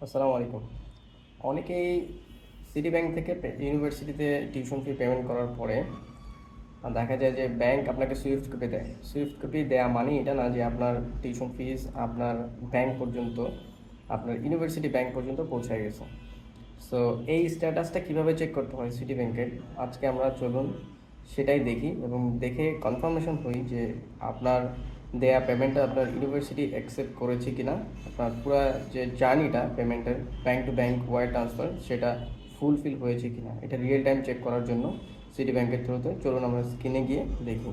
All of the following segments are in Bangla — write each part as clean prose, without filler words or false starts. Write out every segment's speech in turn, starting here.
আসসালামু আলাইকুম। অনেকেই সিটি ব্যাংক থেকে ইউনিভার্সিটিতে টিউশন ফি পেমেন্ট করার পরে দেখা যায় যে ব্যাংক আপনাকে সুইফট কপি দেয়। সুইফট কপি দেয়া মানে এটা না যে আপনার টিউশন ফিস আপনার ব্যাংক পর্যন্ত, আপনার ইউনিভার্সিটি ব্যাংক পর্যন্ত পৌঁছে গেছে। সো এই স্ট্যাটাসটা কিভাবে চেক করতে হয় সিটি ব্যাংকের, আজকে আমরা চলুন সেটাই দেখি এবং দেখে কনফার্মেশন হই যে আপনার দেয়া পেমেন্টটা আপনার ইউনিভার্সিটি অ্যাকসেপ্ট করেছে কি না, আপনার পুরো যে জার্নিটা পেমেন্টের bank to bank war transfer সেটা ফুলফিল হয়েছে কি না, এটা রিয়েল টাইম চেক করার জন্য সিটি ব্যাংকের থ্রুতে চলুন আমরা স্ক্রিনে গিয়ে দেখি।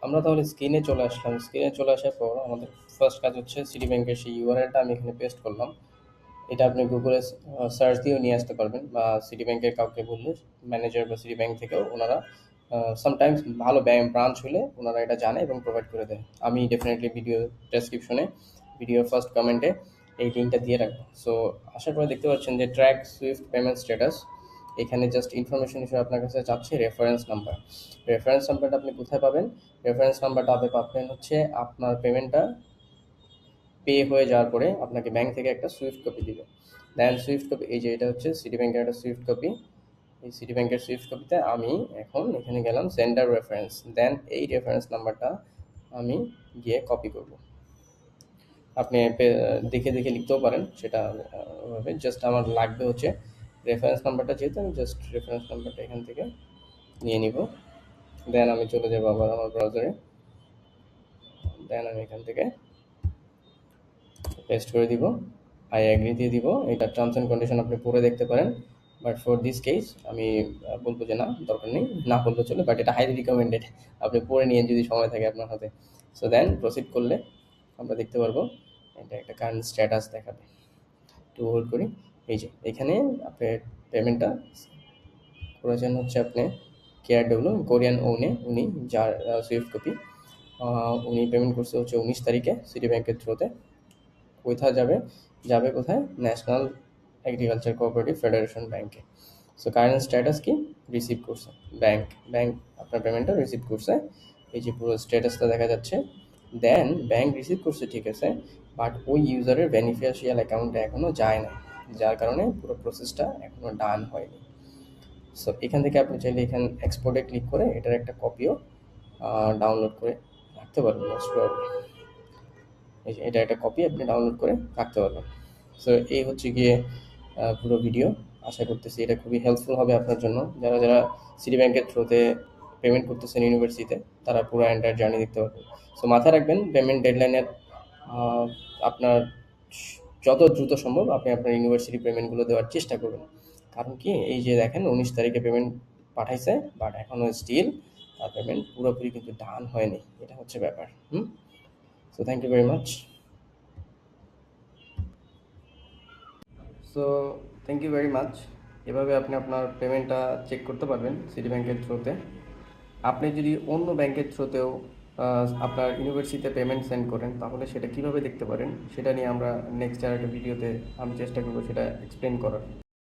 আমরা তাহলে স্ক্রিনে চলে আসলাম। স্ক্রিনে চলে আসার পর আমাদের ফার্স্ট কাজ হচ্ছে সিটি ব্যাংকের সেই ইউআরএলটা আমি এখানে পেস্ট করলাম। এটা আপনি গুগলে সার্চ দিয়েও নিয়ে আসতে পারবেন, বা সিটি ব্যাংকের কাউকে বললে, ম্যানেজার বা সিটি ব্যাংক থেকেও ওনারা সামটাইমস ভালো ব্যাংক ব্রাঞ্চ হলে ওনারা এটা জানে এবং প্রোভাইড করে দেয়। আমি ডেফিনেটলি ভিডিও ডেসক্রিপশনে, ভিডিও ফার্স্ট কমেন্টে এই লিঙ্কটা দিয়ে রাখবো। সো আসার পরে দেখতে পাচ্ছেন যে ট্র্যাক সুইফট পেমেন্ট স্ট্যাটাস। এখানে জাস্ট ইনফরমেশন হিসেবে আপনার কাছে চাচ্ছে রেফারেন্স নাম্বার। রেফারেন্স নাম্বারটা আপনি কোথায় পাবেন? রেফারেন্স নাম্বারটা আপনি পাবেন হচ্ছে আপনার পেমেন্টটা পে হয়ে যাওয়ার পরে আপনাকে ব্যাংক থেকে একটা সুইফট কপি দিবে। দেন সুইফট কপি, এই যে এটা হচ্ছে সিটি ব্যাংকের একটা সুইফট কপি। এই সিটি ব্যাংকের সুইফট কপিতে আমি এখন এখানে গেলাম সেন্ডার রেফারেন্স। দেন এই রেফারেন্স নাম্বারটা আমি গিয়ে কপি করব। আপনি দেখে দেখে লিখতেও পারেন সেটা, ওভাবে জাস্ট আমার লাগবে হচ্ছে রেফারেন্স নাম্বারটা, যেহেতু আমি জাস্ট রেফারেন্স নাম্বারটা এখান থেকে নিয়ে নিব। দেন আমি চলে যাবো আবার আমার ব্রাউজারে। দেন আমি এখান থেকে পেস্ট করে দিব, আই অ্যাগ্রি দিয়ে দিব। এটা টার্মস অ্যান্ড কন্ডিশন আপনি পড়ে দেখতে পারেন, বাট ফর দিস কেস আমি বলবো যে না, দরকার নেই, না বললেও চলে, বাট এটা হাইলি রিকমেন্ডেড আপনি পড়ে নিয়ে যদি সময় থাকে আপনার হাতে। সো দেন প্রসিড করলে আমরা দেখতে পারবো এটা একটা কারেন্ট স্ট্যাটাস দেখাবে। একটু হোল্ড করি। এই যে এখানে আপনি পেমেন্টটা করেছেন হচ্ছে আপনি কেয়ার ডব্লিউ কোরিয়ান ওনে, উনি যার সুইফট কপি, উনি পেমেন্ট করছে হচ্ছে 19 তারিখে সিটি ব্যাংকের থ্রুতে। কোথায় যাবে? যাবে কোথায়? ন্যাশনাল এগ্রিকালচার কোঅপারেটিভ ফেডারেশন ব্যাংকে। সো কারেন্ট স্ট্যাটাস কি? রিসিভ করছে ব্যাংক। ব্যাংক আপনার পেমেন্টটা রিসিভ করছে। এই যে পুরো স্ট্যাটাসটা দেখা যাচ্ছে। দেন ব্যাংক রিসিভ করছে, ঠিক আছে, বাট ওই ইউজারের বেনিফিশিয়াল অ্যাকাউন্টে এখনও যায় না, যার কারণে পুরো প্রসেসটা এখনও ডান হয়নি। সো এখান থেকে আপনি চাইলে এখানে এক্সপোর্টে ক্লিক করে এটার একটা কপিও ডাউনলোড করে রাখতে পারবেন মোস্ট প্রবাবলি। এই যে এটা একটা কপি আপনি ডাউনলোড করে রাখতে পারবেন। সো এই হচ্ছে গিয়ে পুরো ভিডিও। আশা করতেছি এটা খুবই হেল্পফুল হবে আপনার জন্য, যারা যারা সিটি ব্যাংকের থ্রুতে পেমেন্ট করতেছেন ইউনিভার্সিটিতে, তারা পুরো এন্টায়ার জার্নি দেখতে পারবেন। সো মাথায় রাখবেন পেমেন্ট ডেডলাইনের আপনার যত দ্রুত সম্ভব আপনি আপনার ইউনিভার্সিটি পেমেন্টগুলো দেওয়ার চেষ্টা করবেন। কারণ কি, এই যে দেখেন 19 তারিখে পেমেন্ট পাঠাইছে, বাট এখনও স্টিল তার পেমেন্ট পুরোপুরি কিন্তু ডান হয়নি। এটা হচ্ছে ব্যাপার। So thank you very much. So thank you very much. এভাবে আপনি আপনার পেমেন্টটা চেক করতে পারবেন সিটি ব্যাংকের থ্রুতে। আপনি যদি অন্য ব্যাংকের থ্রুতেও আপনার ইউনিভার্সিটিতে পেমেন্ট সেন্ড করেন, তাহলে সেটা কীভাবে দেখতে পারেন সেটা নিয়ে আমরা নেক্সট আর একটা ভিডিওতে আমি চেষ্টা করবো সেটা এক্সপ্লেন করার।